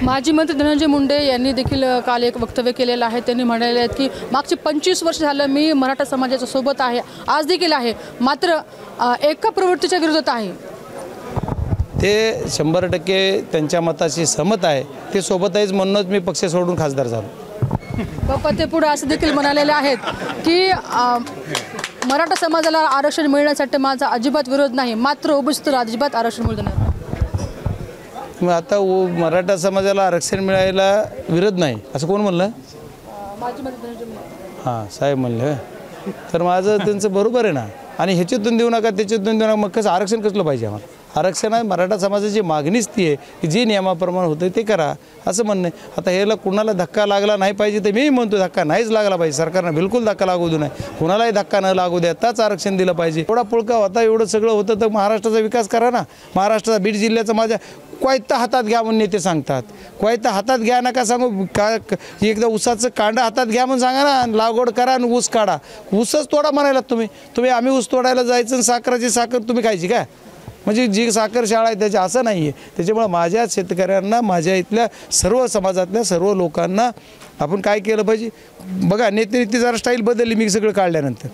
माजी मंत्री धनंजय मुंडे यांनी देखील काल एक वक्तव्य केलेलं आहे। त्यांनी म्हणाले आहेत की मागचे 25 वर्ष झालं मी मराठा समाजाच्या सोबत आहे, आज देखील आहे, मात्र एका प्रवृत्तीच्या विरोधात आहे। ते 100% त्यांच्या मताशी सहमत आहे। ते सोबत आहेच म्हणूनच मी पक्ष सोडून खासदार झालो। बाप्पा ते पुढे असं देखील म्हणालेले आहेत की मराठा समाजाला आरक्षण मिळण्यासाठी माझा अजिबात विरोध नाही, मात्र ओबीसीला अजिबात आरक्षण मिळू देणार। मग आता मराठा समाजाला आरक्षण मिळायला विरोध नाही असं कोण म्हणलं? माजी मंत्री धनंजय मुंडे। हां साहेब म्हणलं तर माझं त्यांचं बरोबर आहे ना। आणि ह्याच्यातून देऊ नका त्याच्यातून देऊ नका, मग कसं आरक्षण कसलं पाहिजे आम्हाला? आरक्षण आहे मराठा समाजाची मागणीच ती आहे की जी नियमाप्रमाणे होतं ते करा असं म्हणणं आहे। आता ह्याला कुणाला धक्का लागला नाही पाहिजे तर मी म्हणतो धक्का नाहीच लागला पाहिजे, सरकारनं बिलकुल धक्का लागू देऊ नये, कुणालाही धक्का न लागू द्या, त्याच आरक्षण दिलं पाहिजे। एवढा पुळका होता, एवढं सगळं होतं तर महाराष्ट्राचा विकास करा ना। महाराष्ट्राचा बीड जिल्ह्याचा माझ्या क्वायता हातात घ्या म्हणून नेते सांगतात, क्वायता हातात घ्या नका सांगू, एकदा ऊसाचं कांडा हातात घ्या म्हणून सांगा ना, लागवड करा आणि ऊस काढा, ऊसच तोडा म्हणायला तुम्ही आम्ही ऊस तोडायला जायचं आणि साखराची साखर तुम्ही खायची काय? म्हणजे जी साखर शाळा आहे त्याची असं नाही आहे। त्याच्यामुळे माझ्या शेतकऱ्यांना, माझ्या इथल्या सर्व समाजातल्या सर्व लोकांना आपण काय केलं पाहिजे बघा, नेते जरा स्टाईल बदलली मी सगळं काढल्यानंतर।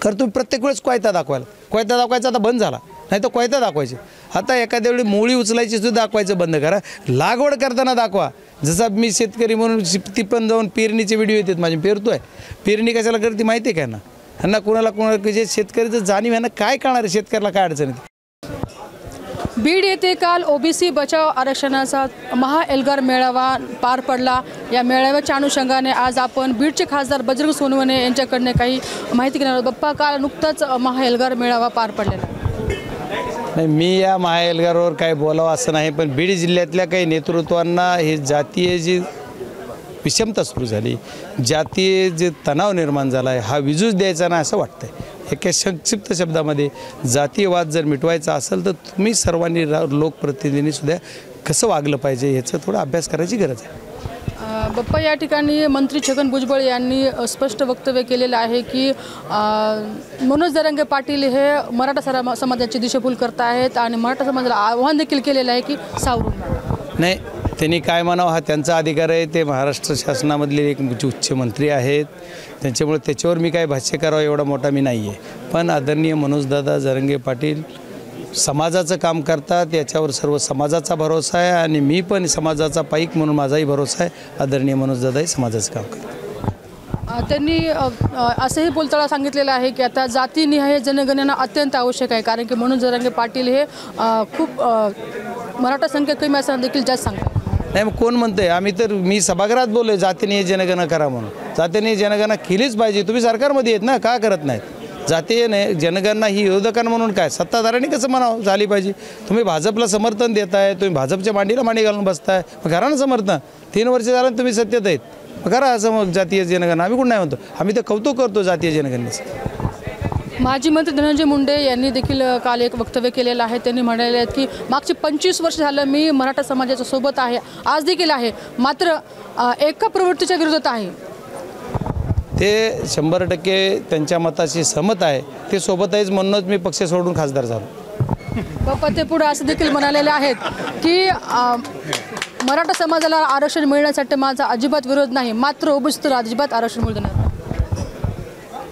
खरं तुम्ही प्रत्येक वेळेस क्वायता दाखवायचा आता बंद झाला, नाही तर क्वायता दाखवायचे। आता एखाद्या वेळी मोळी उचलायची सुद्धा दाखवायचं बंद करा, लागवड करताना दाखवा। जसं मी शेतकरी म्हणून ती पण जाऊन पेरणीचे व्हिडिओ येतात माझे, पेरतोय, पेरणी कशाला करते माहिती आहे का ना? ह्यांना कुणाला जे शेतकरीचं जाणीव आहे ना, काय कळणार आहे शेतकऱ्याला, काय अडचण आहे? बीड येथे काल ओबीसी बचाव आरक्षणाचा महाएल्गार मेळावा पार पडला। या मेळाव्याच्या अनुषंगाने आज आपण बीडचे खासदार बजरंग सोनवणे यांच्याकडनं काही माहिती घेणार आहोत। बाप्पा, काल नुकताच महाएल्गार मेळावा पार पडलेला नाही, मी या महाएल्गारवर काय बोलावं असं नाही, पण बीड जिल्ह्यातल्या काही नेतृत्वांना हे जातीय जी विषमता सुरू झाली, जातीय जे तणाव निर्माण झाला आहे, हा विजूच द्यायचा नाही असं वाटतंय। एका संक्षिप्त शब्दामध्ये जातीयवाद जर मिटवायचा असेल तर तुम्ही सर्वांनी लोकप्रतिनिधींनी सुद्धा कसं वागलं पाहिजे याचा थोडा अभ्यास करायची गरज आहे। बाप्पा, या ठिकाणी मंत्री छगन भुजबळ यांनी स्पष्ट वक्तव्य केलेलं आहे की मनोज जरांगे पाटील हे मराठा समाजाची दिशाभूल करत आहेत आणि मराठा समाजाला आव्हान देखील केलेलं आहे की सावरून नाही, त्यांनी काय म्हणावं हा त्यांचा अधिकार आहे। ते महाराष्ट्र शासनामधले एक उच्च मंत्री आहेत, त्यांच्यामुळे त्याच्यावर मी काय भाष्य करावं एवढा मोठा मी नाही आहे। पण आदरणीय मनोजदादा जरांगे पाटील समाजाचं काम करतात, याच्यावर सर्व समाजाचा भरोसा आहे आणि मी पण समाजाचा पाईक म्हणून माझाही भरोसा आहे। आदरणीय मनोजदादाही समाजाचं काम करतात। त्यांनी असंही बोलताना सांगितलेलं आहे की आता जातीनिहाय जनगणना अत्यंत आवश्यक आहे, कारण की मनोज जरांगे पाटील हे खूप मराठा संख्या कमी असताना देखील जास्त सांगतात। नाही, मग कोण म्हणतंय? मी सभागृहात बोललो जातीय जनगणना करा म्हणून। जातीय जनगणना केलीच पाहिजे, तुम्ही सरकारमध्ये येत ना, का करत नाहीत? जातीय जनगणना ही विरोधकांना म्हणून काय सत्ताधाऱ्यांनी कसं म्हणावं झाली पाहिजे? तुम्ही भाजपला समर्थन देताय, तुम्ही भाजपच्या मांडीला मांडी घालून बसताय, मग घरा ना समर्थन। 3 वर्ष झालं तुम्ही सत्तेत आहेत, मग करा असं मग जातीय जनगणना। आम्ही कोण नाही म्हणतो, आम्ही तर कौतुक करतो जातीय जनगणनेचं। माजी मंत्री धनंजय मुंडे यांनी देखील काल एक वक्तव्य केलेलं आहे। त्यांनी म्हणाले आहेत की मागचे 25 वर्ष झालं मी मराठा समाजाच्या सोबत आहे, आज देखील आहे, मात्र एका प्रवृत्तीच्या विरोधात आहे। ते 100% त्यांच्या मताशी सहमत आहे। ते सोबत आहेच म्हणूनच मी पक्ष सोडून खासदार झालो। बाप्पा, ते पुढे असं देखील म्हणालेले आहेत की मराठा समाजाला आरक्षण मिळण्यासाठी माझा अजिबात विरोध नाही, मात्र ओबीसीला अजिबात आरक्षण मिळू देणार।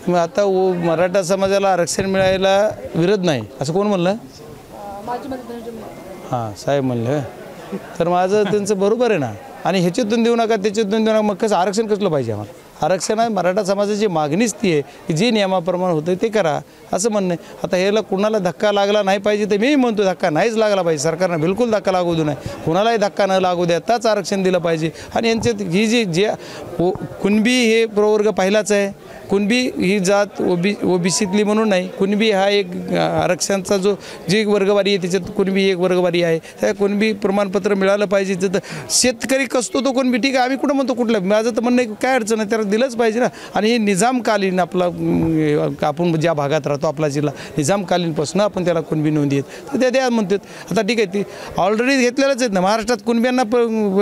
मग आता मराठा समाजाला आरक्षण मिळायला विरोध नाही असं कोण म्हणलं? माजी मंत्री धनंजय मुंडे। हां साहेब म्हणलं तर माझं त्यांचं बरोबर आहे ना। आणि ह्याच्यातून देऊ नका त्याच्यातून देऊ नका, मग कसं आरक्षण कसलं पाहिजे आम्हाला? आरक्षण आहे मराठा समाजाची मागणीच ती आहे की जी नियमाप्रमाणे होतं ते करा असं म्हणणं आहे। आता ह्याला कुणाला धक्का लागला नाही पाहिजे तर मी म्हणतो धक्का नाहीच लागला पाहिजे, सरकारनं बिलकुल धक्का लागू देऊ नये, कुणालाही धक्का न लागू द्या, त्याच आरक्षण दिलं पाहिजे। आणि यांच्यात ही जे कुणबी हे प्रवर्ग पहिलाच आहे, कुणबी ही जात ओबीसीतली म्हणून नाही, कुणबी हा एक आरक्षणाचा जी वर्गवारी आहे त्याच्यात कुणबी एक वर्गवारी आहे, त्या कुणबी प्रमाणपत्र मिळालं पाहिजे। तर शेतकरी कसतो तो कुणबी ठीक आहे, आम्ही कुठं म्हणतो कुठलं, माझं तर म्हणणं काय अडचण आहे, त्याला दिलंच पाहिजे ना। आणि हे निजामकालीन आपला आपण ज्या भागात राहतो आपला जिल्हा निजामकालीनपासून आपण त्याला कुणबी नोंदी आहेत तर त्या द्या म्हणतात। आता ठीक आहे, ती ऑलरेडी घेतलेलंच आहेत ना, महाराष्ट्रात कुणब्यांना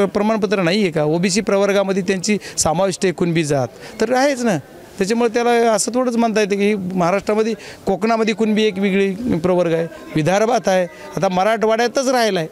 प्रमाणपत्र नाही आहे का? ओबीसी प्रवर्गामध्ये त्यांची समाविष्ट आहे कुणबी जात तर आहेच ना। त्याच्यामुळे त्याला असं थोडंच म्हणता येतं की महाराष्ट्रामध्ये कोकणामध्ये कुणबी एक वेगळी प्रवर्ग आहे, विदर्भात आहे, आता मराठवाड्यातच राहिला आहे.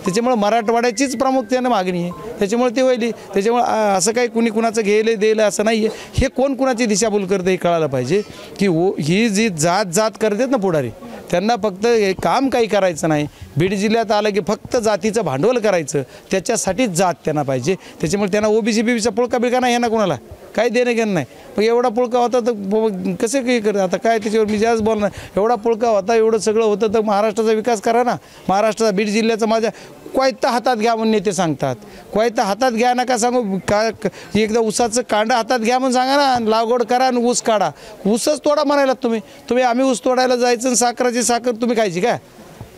त्याच्यामुळे मराठवाड्याचीच प्रामुख्याने मागणी आहे, त्याच्यामुळे ते होईल. त्याच्यामुळे असं काही कुणी कुणाचं घ्यायलं द्यायलं असं नाही आहे. हे कोण कुणाची दिशाभूल करतं हे कळायला पाहिजे की ही जी जात करतात ना पुढारी, त्यांना फक्त काम काही करायचं नाही. बीड जिल्ह्यात आलं की फक्त जातीचं भांडवल करायचं, त्याच्यासाठीच जात त्यांना पाहिजे. त्याच्यामुळे त्यांना ओबीसी बीबीचा पुळका बिळका नाही यांना कोणाला काही देणं घेणं नाही. मग एवढा पुळका होता तर कसं काही करत आता काय त्याच्यावर मी जास्त बोलणार. एवढा पुळका होता, एवढं सगळं होतं तर महाराष्ट्राचा विकास करा ना. महाराष्ट्राचा बीड जिल्ह्याचा माझ्या कोयता हातात घ्या म्हणून नेते सांगतात. कोयता हातात घ्या नका सांगू, एकदा ऊसाचं कांडं हातात घ्या म्हणून सांगा ना, लागवड करा आणि ऊस काढा. ऊसच तोडा म्हणायला तुम्ही आम्ही ऊस तोडायला जायचं आणि साखराची साखर तुम्ही खायची काय?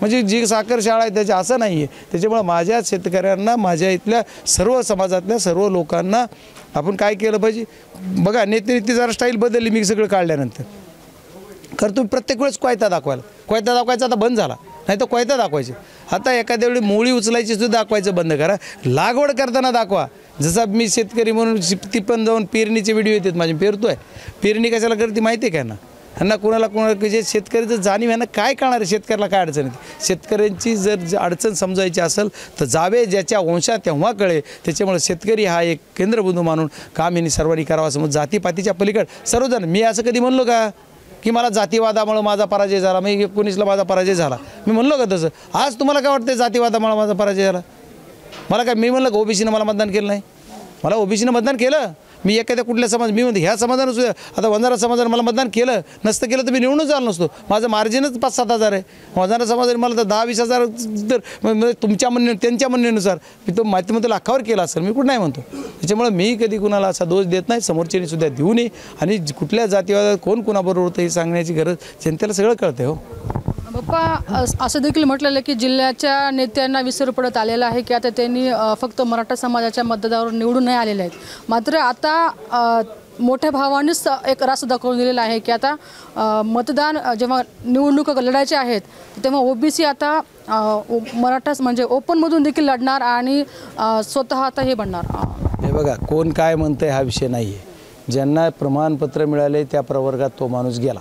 म्हणजे जी साखर शाळा आहे त्याची असं नाही आहे. त्याच्यामुळे माझ्या शेतकऱ्यांना, माझ्या इथल्या सर्व समाजातल्या सर्व लोकांना आपण काय केलं पाहिजे बघा. नेते जरा स्टाईल बदलली मी सगळं काढल्यानंतर. खरं तुम्ही प्रत्येक वेळेस कोयता दाखवायचा आता बंद झाला, नाही तर कोयता दाखवायचे. आता एखाद्या वेळी मोळी उचलायची सुद्धा दाखवायचं बंद करा, लागवड करताना दाखवा. जसं मी शेतकरी म्हणून ती पण जाऊन पेरणीचे व्हिडिओ येतात माझे, पेरतोय. पेरणी कशाला करते माहिती आहे का ना? ह्यांना कोणाला जे शेतकऱ्याचं जाणीव ह्यांना काय कळणार आहे, शेतकऱ्याला काय अडचण येते. शेतकऱ्यांची जर अडचण समजायची असेल तर जावे ज्याच्या वंशात तेव्हा कळे. त्याच्यामुळे शेतकरी हा एक केंद्रबिंदू मानून काम यांनी सर्वांनी करावं. असं मग जातीपातीच्या पलीकडे सर्वजण. मी असं कधी म्हणलो का की मला जातीवादामुळे माझा पराजय झाला, मी 19ला माझा पराजय झाला, मी म्हणलो का तसं? आज तुम्हाला काय वाटतं जातीवादामुळे माझा पराजय झाला? मला काय मी म्हणलं का ओबीसीनं मला मतदान केलं नाही? मला ओबीसीनं मतदान केलं. मी एखाद्या कुठल्या समाज मी म्हणते ह्या समाजानं सुद्धा आता वंजारा समाजानं मला मतदान केलं नसतं केलं तर मी निवडून झालो नसतो. माझं मार्जिनच 5-7 हजार आहे. वंजारा समाजाने मला तर 10-20 हजार तर तुमच्या म्हणणे त्यांच्या म्हणण्यानुसार मी तो माध्यमातून लाखावर केला असेल, मी कुठं नाही म्हणतो. त्याच्यामुळे मी कधी कुणाला असा दोष देत नाही, समोरच्यानी सुद्धा देऊ नये. आणि कुठल्या जातीवादात कोण कुणाबरोबर होतं हे सांगण्याची गरज जनतेला सगळं कळतं. हो बाप्पा, असं देखील म्हटलेलं आहे की जिल्ह्याच्या नेत्यांना विसर पडत आलेला आहे की आता त्यांनी फक्त मराठा समाजाच्या मतदारावर निवडून नाही आलेले आहेत. मात्र आता मोठ्या भावानेच एक रास्त दाखवून दिलेला आहे की आता मतदान जेव्हा निवडणुका लढायच्या आहेत तेव्हा ओबीसी आता मराठा म्हणजे ओपनमधून देखील लढणार आणि स्वतः आता हे बनणार. हे बघा, कोण काय म्हणतं आहे हा विषय नाही आहे. ज्यांना प्रमाणपत्र मिळाले त्या प्रवर्गात तो माणूस गेला,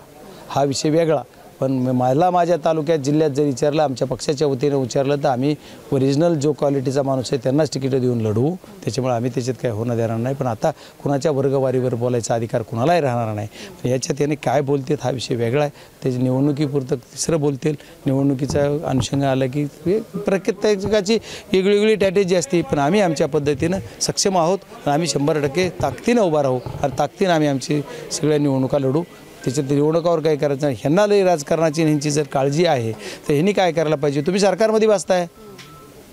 हा विषय वेगळा. पण मला माझ्या तालुक्यात जिल्ह्यात जर विचारलं, आमच्या पक्षाच्या वतीने विचारलं तर आम्ही ओरिजिनल जो क्वालिटीचा माणूस आहे त्यांनाच तिकीटं देऊन लढवू. त्याच्यामुळे आम्ही त्याच्यात काही होणं देणार नाही. पण आता कुणाच्या वर्गवारीवर बोलायचा अधिकार कुणालाही राहणार नाही. याच्यात याने काय बोलतात हा विषय वेगळा आहे. त्याची निवडणुकीपुरतं तिसरं बोलतील. निवडणुकीचा अनुषंग आलं की प्रत्येकाची वेगळी स्ट्रॅटेजी असते. पण आम्ही आमच्या पद्धतीनं सक्षम आहोत आणि आम्ही 100% ताकदीनं उभा राहू आणि ताकदीनं आम्ही आमची सगळ्या निवडणुका लढू. त्याच्यात निवडणुकावर काही करायचं नाही. ह्यांना लई राजकारणाची ह्यांची जर काळजी आहे तर ह्यांनी काय करायला पाहिजे. तुम्ही सरकारमध्ये बसताय,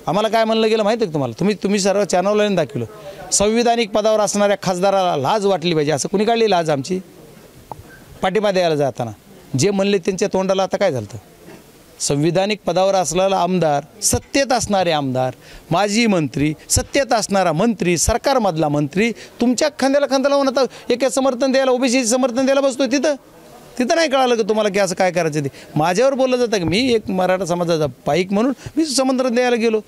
आम्हाला काय म्हणलं गेलं माहिती आहे का तुम्हाला? तुम्ही सर्व चॅनलला दाखवलं संविधानिक पदावर असणाऱ्या खासदाराला लाज वाटली पाहिजे. असं कुणी काढली लाज आमची? पाठिंबा द्यायला जाताना जे म्हणले त्यांच्या तोंडाला आता काय झालं? संविधानिक पदावर असलेला आमदार, सत्तेत असणारे आमदार, माजी मंत्री, सत्तेत असणारा मंत्री, सरकारमधला मंत्री तुमच्या खांद्याला लावून आता एक समर्थन द्यायला, ओबीसी समर्थन द्यायला बसतोय. तिथं नाही कळालं की तुम्हाला की असं काय करायचं ते. माझ्यावर बोललं जातं की मी एक मराठा समाजाचा पाईक म्हणून मी समर्थन द्यायला गेलो.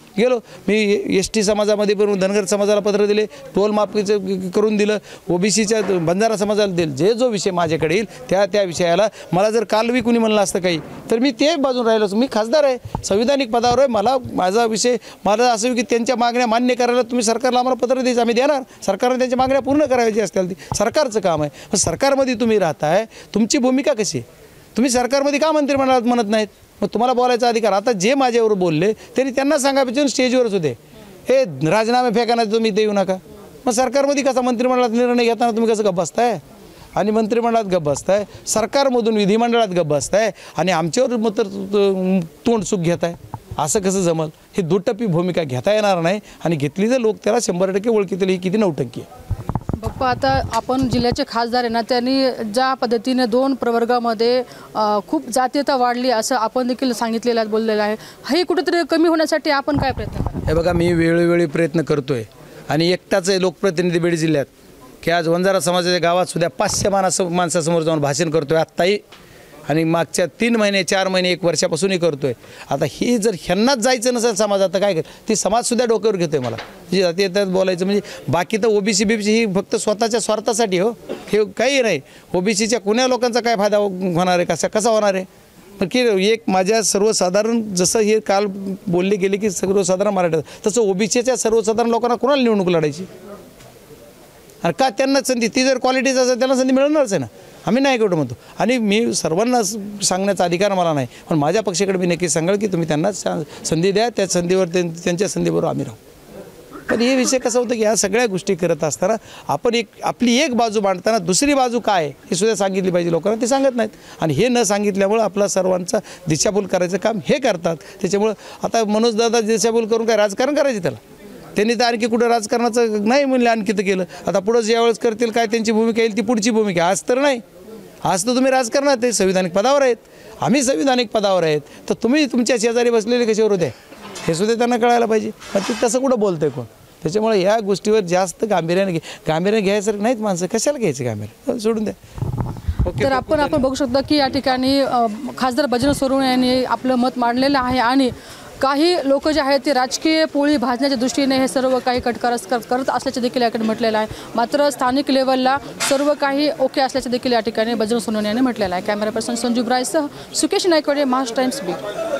मी ST समाजामध्ये पण धनगर समाजाला पत्र दिले, टोल माफीचं करून दिलं, ओबीसीच्या बंजारा समाजाला दिलं. जो विषय माझ्याकडे येईल त्या विषयाला मला जर कालवी कुणी म्हणलं असतं काही तर मी ते बाजून राहिलो. मी खासदार आहे, संविधानिक पदावर आहे. माझा विषय मला असं की त्यांच्या मागण्या मान्य करायला तुम्ही सरकारला आम्हाला पत्र द्यायचं, आम्ही देणार. सरकारने त्यांच्या मागण्या पूर्ण करायची असतील ती सरकारचं काम आहे. पण सरकारमध्ये तुम्ही राहताय, तुमची भूमिका कशी आहे? तुम्ही सरकारमध्ये का मंत्रिमंडळात म्हणत नाहीत? मग तुम्हाला बोलायचा अधिकार. आता जे माझ्यावर बोलले त्यांनी त्यांना सांगा पाहिजे स्टेजवरच होते, हे राजीनामे फेकाना तुम्ही ते येऊ नका. मग सरकारमध्ये कसा मंत्रिमंडळात निर्णय घेताना तुम्ही कसं गप्प बसताय? आणि मंत्रिमंडळात गप्प बसताय, सरकारमधून विधिमंडळात गप्प बसताय आणि आमच्यावर मग तर तोंड सुख घेताय. असं कसं जमल? ही दुटप्पी भूमिका घेता येणार नाही. आणि घेतली तर लोक त्याला 100% ओळखीतील. ही किती नौटंकी आहे. बाप्पा, आता आपण जिल्ह्याचे खासदार आहे ना, त्यांनी ज्या पद्धतीने 2 प्रवर्गामध्ये खूप जातीयता वाढली असं आपण देखील सांगितलेलं आहे, बोललेलं आहे. हे कुठेतरी कमी होण्यासाठी आपण काय प्रयत्न करा? हे बघा, मी वेळोवेळी प्रयत्न करतोय आणि एकटाच आहे लोकप्रतिनिधी बीड जिल्ह्यात की आज वंजारा समाजाच्या गावात सुद्धा 500 माणसासमोर जाऊन भाषण करतोय. आत्ताही आणि मागच्या 3 महिने 4 महिने 1 वर्षापासूनही करतोय. आता हे जर ह्यांनाच जायचं नसेल समाजात तर काय कर, ती समाजसुद्धा डोक्यावर घेतोय मला जी जाती त्यात बोलायचं. म्हणजे बाकी तर ओबीसी ही फक्त स्वतःच्या स्वार्थासाठी हो, हे काही नाही. ओबीसीच्या कुण्या लोकांचा काय फायदा होणार आहे, कसा होणार आहे. पण की एक माझ्या सर्वसाधारण जसं हे काल बोलले गेले की सर्वसाधारण मराठा, तसं ओबीसीच्या सर्वसाधारण लोकांना कोणाला निवडणूक लढायची आणि का त्यांना संधी, ती जर क्वालिटीच असेल त्यांना संधी मिळणारच आहे ना. आम्ही नाही कुठं म्हणतो आणि मी सर्वांना सांगण्याचा अधिकार मला नाही, पण माझ्या पक्षाकडे मी नक्की सांगेल की तुम्ही त्यांना संधी द्या, त्या संधीवर त्यांच्या संधीबरोबर आम्ही राहू. पण हे विषय कसं होतं की ह्या सगळ्या गोष्टी करत असताना आपण आपली एक बाजू मांडताना दुसरी बाजू काय हे सुद्धा सांगितली पाहिजे लोकांना, ते सांगत नाहीत. आणि हे न सांगितल्यामुळं आपला सर्वांचा दिशाभूल करायचं काम हे करतात. त्याच्यामुळं आता मनोजदादा दिशाभूल करून काय राजकारण करायचे त्याला, त्यांनी तर आणखी कुठं राजकारणाचं नाही म्हणलं, आणखी तर केलं. आता पुढं ज्यावेळेस करतील काय त्यांची भूमिका येईल ती पुढची भूमिका. आज तर नाही, आज तर तुम्ही राजकारणात आहे, संविधानिक पदावर आहेत, आम्ही संविधानिक पदावर आहेत, तर तुम्ही तुमच्या शेजारी बसलेले कशावर होते हे सुद्धा त्यांना कळायला पाहिजे. पण ते तसं कुठं बोलतं आहे कोण. त्याच्यामुळे या गोष्टीवर जास्त गांभीर्याने घ्यायसारखं नाहीत माणसं, कशाला घ्यायचं गांभीर्य, सोडून द्या. तर आपण बघू शकतो की या ठिकाणी खासदार बजरंग सोनवणे यांनी आपलं मत मांडलेलं आहे आणि काही लोक जे आहेत ते राजकीय पोळी भाजण्याच्या दृष्टीने हे सर्व काही कटकारस करत असल्याचे देखील याकडे म्हटलेलं आहे. मात्र स्थानिक लेवलला सर्व काही ओके असल्याचे देखील या ठिकाणी बजरंग सोनवणे यांनी म्हटलेलं आहे. कॅमेरा पर्सन संजू ब्रायसह सुकेश नायकवाडे, महाराष्ट्र टाइम्स, बीड.